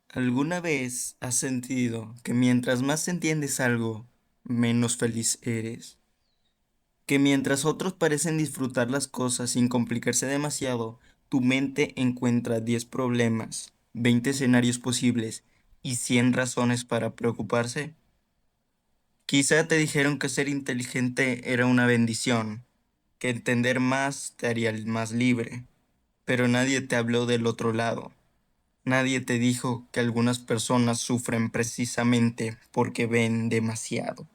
¿Alguna vez has sentido que mientras más entiendes algo, menos feliz eres? Que mientras otros parecen disfrutar las cosas sin complicarse demasiado, tu mente encuentra 10 problemas, 20 escenarios posibles y 100 razones para preocuparse. Quizá te dijeron que ser inteligente era una bendición, que entender más te haría más libre, pero nadie te habló del otro lado. Nadie te dijo que algunas personas sufren precisamente porque ven demasiado.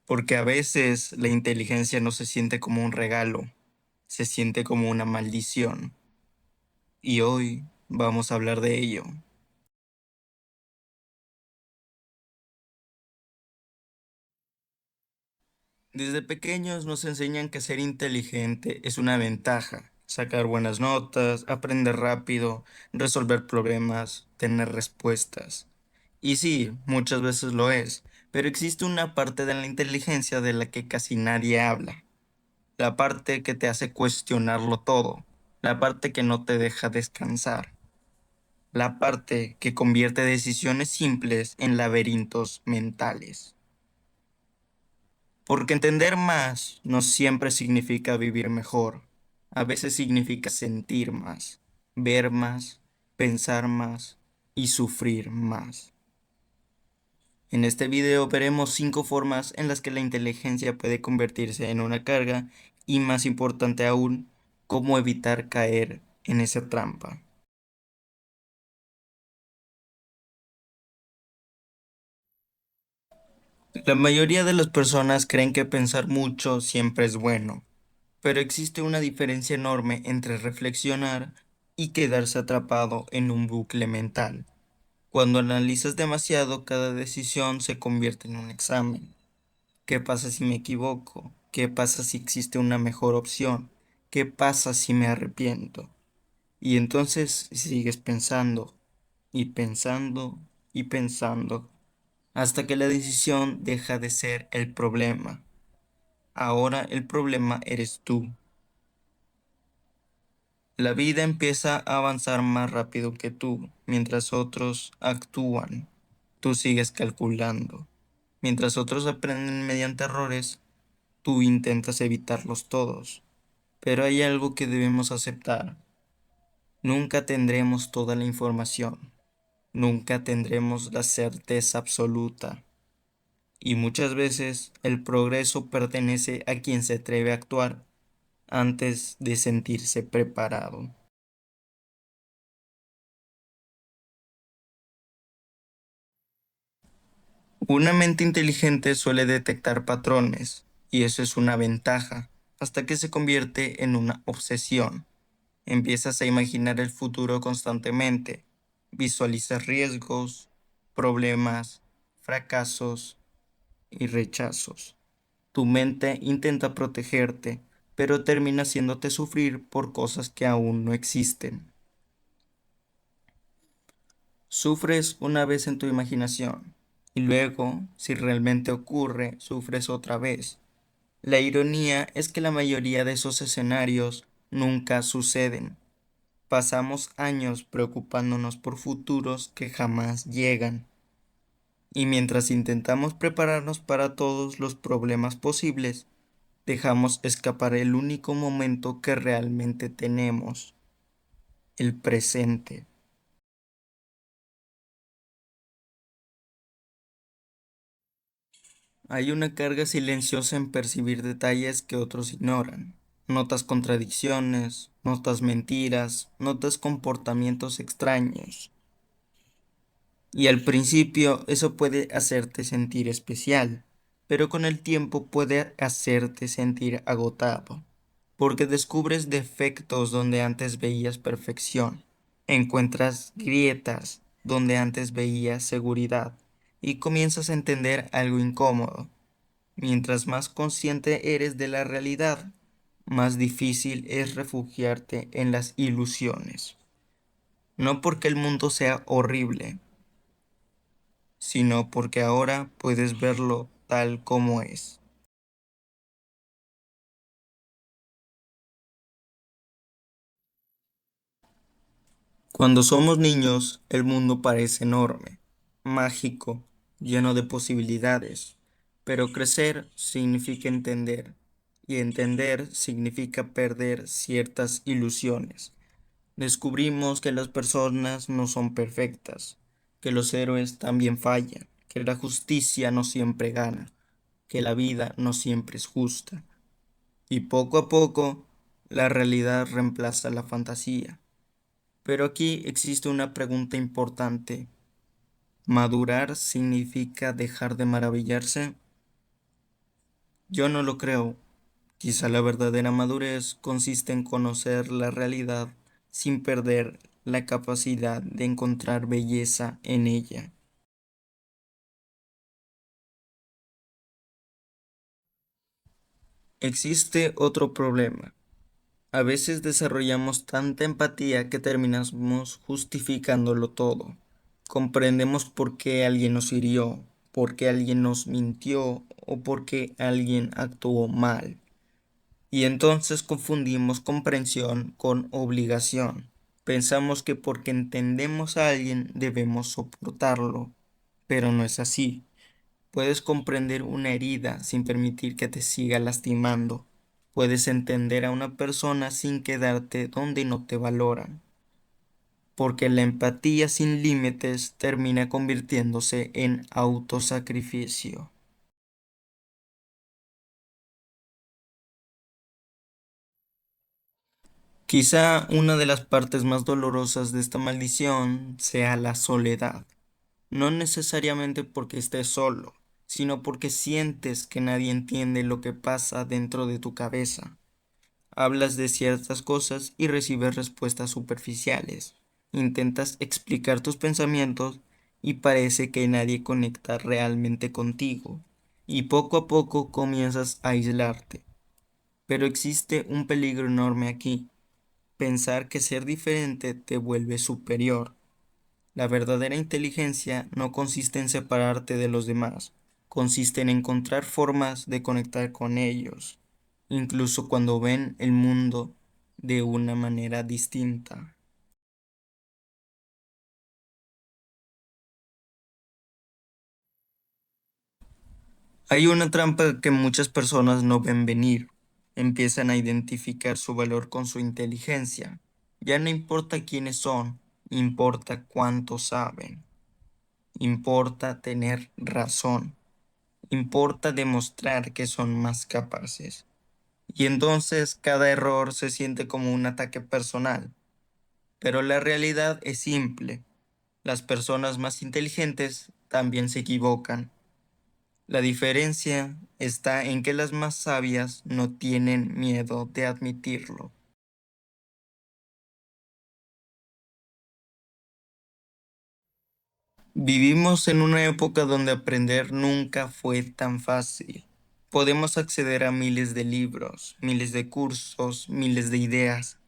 Porque a veces la inteligencia no se siente como un regalo, se siente como una maldición. Y hoy vamos a hablar de ello. Desde pequeños nos enseñan que ser inteligente es una ventaja. Sacar buenas notas, aprender rápido, resolver problemas, tener respuestas. Y sí, muchas veces lo es, pero existe una parte de la inteligencia de la que casi nadie habla. La parte que te hace cuestionarlo todo. La parte que no te deja descansar. La parte que convierte decisiones simples en laberintos mentales. Porque entender más no siempre significa vivir mejor. A veces significa sentir más, ver más, pensar más y sufrir más. En este video veremos 5 formas en las que la inteligencia puede convertirse en una carga y, más importante aún, cómo evitar caer en esa trampa. La mayoría de las personas creen que pensar mucho siempre es bueno, pero existe una diferencia enorme entre reflexionar y quedarse atrapado en un bucle mental. Cuando analizas demasiado, cada decisión se convierte en un examen. ¿Qué pasa si me equivoco? ¿Qué pasa si existe una mejor opción? ¿Qué pasa si me arrepiento? Y entonces sigues pensando y pensando y pensando hasta que la decisión deja de ser el problema. Ahora el problema eres tú. La vida empieza a avanzar más rápido que tú, mientras otros actúan. Tú sigues calculando. Mientras otros aprenden mediante errores, tú intentas evitarlos todos. Pero hay algo que debemos aceptar. Nunca tendremos toda la información. Nunca tendremos la certeza absoluta. Y muchas veces el progreso pertenece a quien se atreve a actuar antes de sentirse preparado. Una mente inteligente suele detectar patrones, y eso es una ventaja, hasta que se convierte en una obsesión. Empiezas a imaginar el futuro constantemente, visualizas riesgos, problemas, fracasos y rechazos. Tu mente intenta protegerte, pero termina haciéndote sufrir por cosas que aún no existen. Sufres una vez en tu imaginación, y luego, si realmente ocurre, sufres otra vez. La ironía es que la mayoría de esos escenarios nunca suceden. Pasamos años preocupándonos por futuros que jamás llegan. Y mientras intentamos prepararnos para todos los problemas posibles, dejamos escapar el único momento que realmente tenemos, el presente. Hay una carga silenciosa en percibir detalles que otros ignoran. Notas contradicciones, notas mentiras, notas comportamientos extraños. Y al principio eso puede hacerte sentir especial, pero con el tiempo puede hacerte sentir agotado, porque descubres defectos donde antes veías perfección, encuentras grietas donde antes veías seguridad y comienzas a entender algo incómodo. Mientras más consciente eres de la realidad, más difícil es refugiarte en las ilusiones. No porque el mundo sea horrible, sino porque ahora puedes verlo tal como es. Cuando somos niños, el mundo parece enorme, mágico, lleno de posibilidades, pero crecer significa entender, y entender significa perder ciertas ilusiones. Descubrimos que las personas no son perfectas, que los héroes también fallan, que la justicia no siempre gana, que la vida no siempre es justa. Y poco a poco, la realidad reemplaza la fantasía. Pero aquí existe una pregunta importante. ¿Madurar significa dejar de maravillarse? Yo no lo creo. Quizá la verdadera madurez consiste en conocer la realidad sin perder la capacidad de encontrar belleza en ella. Existe otro problema. A veces desarrollamos tanta empatía que terminamos justificándolo todo. Comprendemos por qué alguien nos hirió, por qué alguien nos mintió o por qué alguien actuó mal. Y entonces confundimos comprensión con obligación. Pensamos que porque entendemos a alguien debemos soportarlo, pero no es así. Puedes comprender una herida sin permitir que te siga lastimando. Puedes entender a una persona sin quedarte donde no te valoran. Porque la empatía sin límites termina convirtiéndose en autosacrificio. Quizá una de las partes más dolorosas de esta maldición sea la soledad. No necesariamente porque estés solo, sino porque sientes que nadie entiende lo que pasa dentro de tu cabeza. Hablas de ciertas cosas y recibes respuestas superficiales. Intentas explicar tus pensamientos y parece que nadie conecta realmente contigo. Y poco a poco comienzas a aislarte. Pero existe un peligro enorme aquí. Pensar que ser diferente te vuelve superior. La verdadera inteligencia no consiste en separarte de los demás, consiste en encontrar formas de conectar con ellos, incluso cuando ven el mundo de una manera distinta. Hay una trampa que muchas personas no ven venir. Empiezan a identificar su valor con su inteligencia. Ya no importa quiénes son, importa cuánto saben. Importa tener razón. Importa demostrar que son más capaces. Y entonces cada error se siente como un ataque personal. Pero la realidad es simple. Las personas más inteligentes también se equivocan. La diferencia está en que las más sabias no tienen miedo de admitirlo. Vivimos en una época donde aprender nunca fue tan fácil. Podemos acceder a miles de libros, miles de cursos, miles de ideas,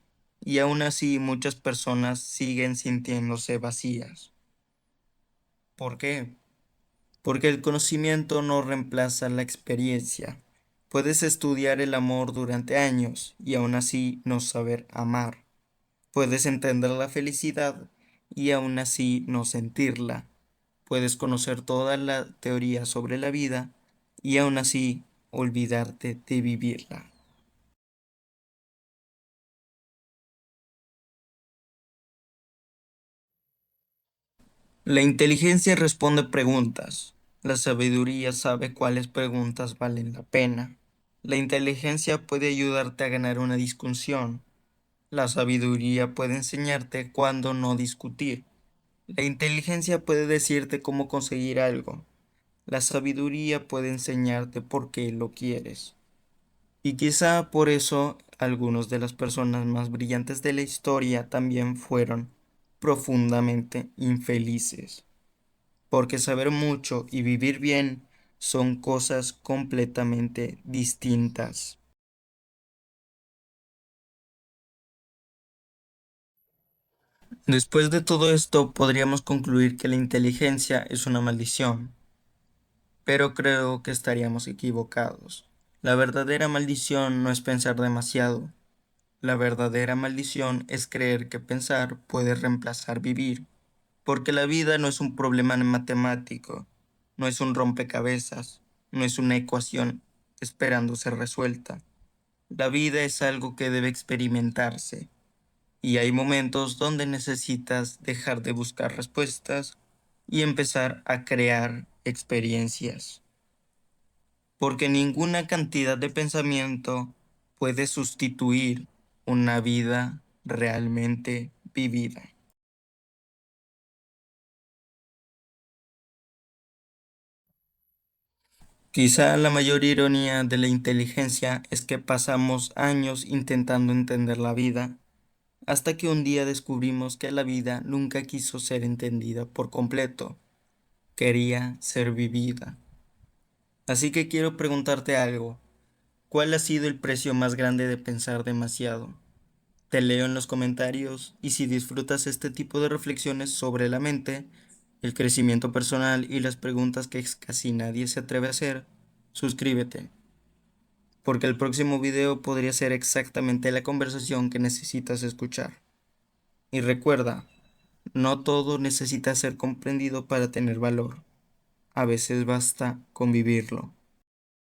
y aún así muchas personas siguen sintiéndose vacías. ¿Por qué? Porque el conocimiento no reemplaza la experiencia. Puedes estudiar el amor durante años y aún así no saber amar. Puedes entender la felicidad y aún así no sentirla. Puedes conocer toda la teoría sobre la vida y aún así olvidarte de vivirla. La inteligencia responde preguntas. La sabiduría sabe cuáles preguntas valen la pena. La inteligencia puede ayudarte a ganar una discusión. La sabiduría puede enseñarte cuándo no discutir. La inteligencia puede decirte cómo conseguir algo. La sabiduría puede enseñarte por qué lo quieres. Y quizá por eso algunos de las personas más brillantes de la historia también fueron profundamente infelices. Porque saber mucho y vivir bien son cosas completamente distintas. Después de todo esto, podríamos concluir que la inteligencia es una maldición, pero creo que estaríamos equivocados. La verdadera maldición no es pensar demasiado, La verdadera maldición es creer que pensar puede reemplazar vivir, porque la vida no es un problema matemático, no es un rompecabezas, no es una ecuación esperando ser resuelta. La vida es algo que debe experimentarse, y hay momentos donde necesitas dejar de buscar respuestas y empezar a crear experiencias, porque ninguna cantidad de pensamiento puede sustituir una vida realmente vivida. Quizá la mayor ironía de la inteligencia es que pasamos años intentando entender la vida, hasta que un día descubrimos que la vida nunca quiso ser entendida por completo, quería ser vivida. Así que quiero preguntarte algo. ¿Cuál ha sido el precio más grande de pensar demasiado? Te leo en los comentarios y si disfrutas este tipo de reflexiones sobre la mente, el crecimiento personal y las preguntas que casi nadie se atreve a hacer, suscríbete, porque el próximo video podría ser exactamente la conversación que necesitas escuchar. Y recuerda, no todo necesita ser comprendido para tener valor, a veces basta con vivirlo.